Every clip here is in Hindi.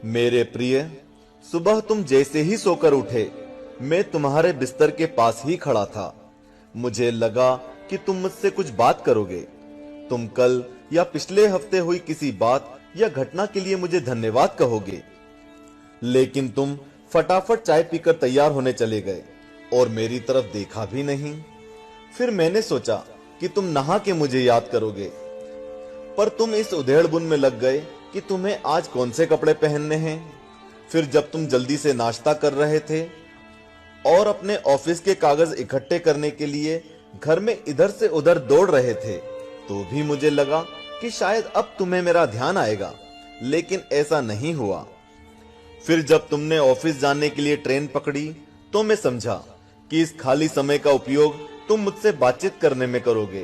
मेरे प्रिय, सुबह तुम जैसे ही सोकर उठे, मैं तुम्हारे बिस्तर के पास ही खड़ा था। मुझे लगा कि तुम मुझसे कुछ बात करोगे। तुम कल या पिछले हफ्ते हुई किसी बात या घटना के लिए मुझे धन्यवाद कहोगे, लेकिन तुम फटाफट चाय पीकर तैयार होने चले गए और मेरी तरफ देखा भी नहीं। फिर मैंने सोचा कि तुम नहा के मुझे याद करोगे, पर तुम इस उधेड़-बुन में लग गए कि तुम्हें आज कौन से कपड़े पहनने हैं। फिर जब तुम जल्दी से नाश्ता कर रहे थे और अपने ऑफिस के कागज इकट्ठे करने के लिए घर में इधर से उधर दौड़ रहे थे, तो भी मुझे लगा कि शायद अब तुम्हें मेरा ध्यान आएगा, लेकिन ऐसा नहीं हुआ। फिर जब तुमने ऑफिस जाने के लिए ट्रेन पकड़ी, तो मैं समझा कि इस खाली समय का उपयोग तुम मुझसे बातचीत करने में करोगे,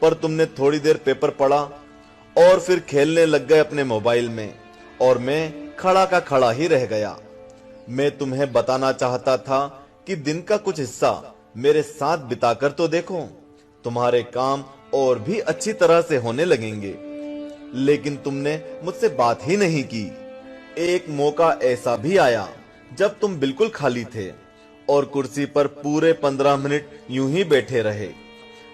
पर तुमने थोड़ी देर पेपर पढ़ा और फिर खेलने लग गए अपने मोबाइल में, और मैं खड़ा का खड़ा ही रह गया। मैं तुम्हें बताना चाहता था कि दिन का कुछ हिस्सा मेरे साथ बिताकर तो देखो, तुम्हारे काम और भी अच्छी तरह से होने लगेंगे। लेकिन तुमने मुझसे बात ही नहीं की। एक मौका ऐसा भी आया जब तुम बिल्कुल खाली थे और कुर्सी पर पूरे 15 मिनट यूं ही बैठे रहे,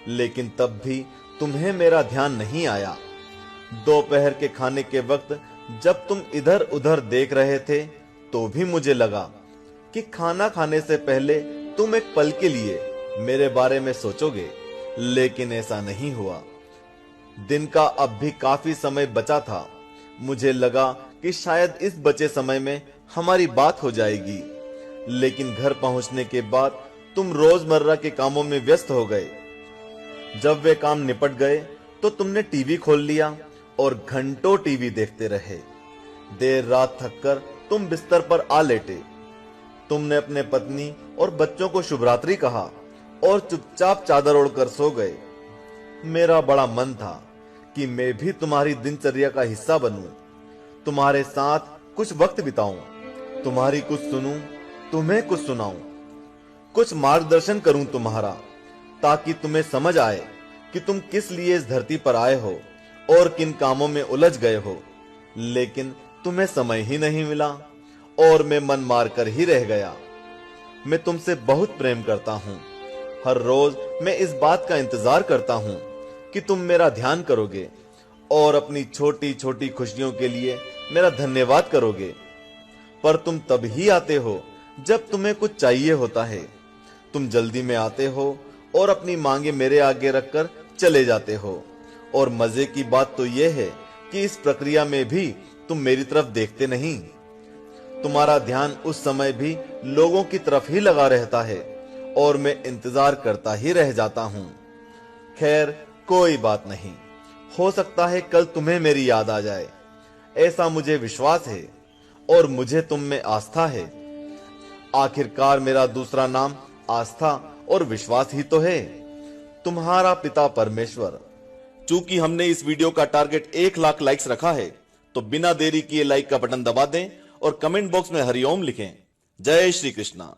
लेकिन तब भी तुम्हें मेरा ध्यान नहीं आया। दोपहर के खाने के वक्त जब तुम इधर उधर देख रहे थे, तो भी मुझे लगा कि खाना खाने से पहले तुम एक पल के लिए मेरे बारे में सोचोगे, लेकिन ऐसा नहीं हुआ। दिन का अब भी काफी समय बचा था। मुझे लगा कि शायद इस बचे समय में हमारी बात हो जाएगी, लेकिन घर पहुंचने के बाद तुम रोजमर्रा के कामों में व्यस्त हो गए। जब वे काम निपट गए तो तुमने टीवी खोल लिया और घंटों टीवी देखते रहे। देर रात थककर तुम बिस्तर पर आ लेटे। तुमने अपने पत्नी और बच्चों को शुभ रात्रि कहा और चुपचाप चादर ओढ़कर सो गए। मेरा बड़ा मन था कि मैं भी तुम्हारी दिनचर्या का हिस्सा बनूं, तुम्हारे साथ कुछ वक्त बिताऊं, तुम्हारी कुछ सुनूं, तुम्हें कुछ सुनाऊं, कुछ मार्गदर्शन करूं तुम्हारा, ताकि तुम्हें समझ आए कि तुम किस लिए इस धरती पर आए हो और किन कामों में उलझ गए हो। लेकिन तुम्हें समय ही नहीं मिला और मैं मन मार कर ही रह गया। मैं तुमसे बहुत प्रेम करता हूं। हर रोज मैं इस बात का इंतजार करता हूं कि तुम मेरा ध्यान करोगे और अपनी छोटी छोटी खुशियों के लिए मेरा धन्यवाद करोगे। पर तुम तब ही आते हो जब तुम्हें कुछ चाहिए होता है। तुम जल्दी में आते हो और अपनी मांगे मेरे आगे रखकर चले जाते हो। और मजे की बात तो यह है कि इस प्रक्रिया में भी तुम मेरी तरफ देखते नहीं। तुम्हारा ध्यान उस समय भी लोगों की तरफ ही लगा रहता है और मैं इंतजार करता ही रह जाता हूं। खैर, कोई बात नहीं, हो सकता है कल तुम्हें मेरी याद आ जाए, ऐसा मुझे विश्वास है और मुझे तुम में आस्था है। आखिरकार मेरा दूसरा नाम आस्था और विश्वास ही तो है। तुम्हारा पिता परमेश्वर। चूंकि हमने इस वीडियो का टारगेट 1 लाख लाइक्स रखा है, तो बिना देरी किए लाइक का बटन दबा दें और कमेंट बॉक्स में हरिओम लिखें। जय श्री कृष्णा।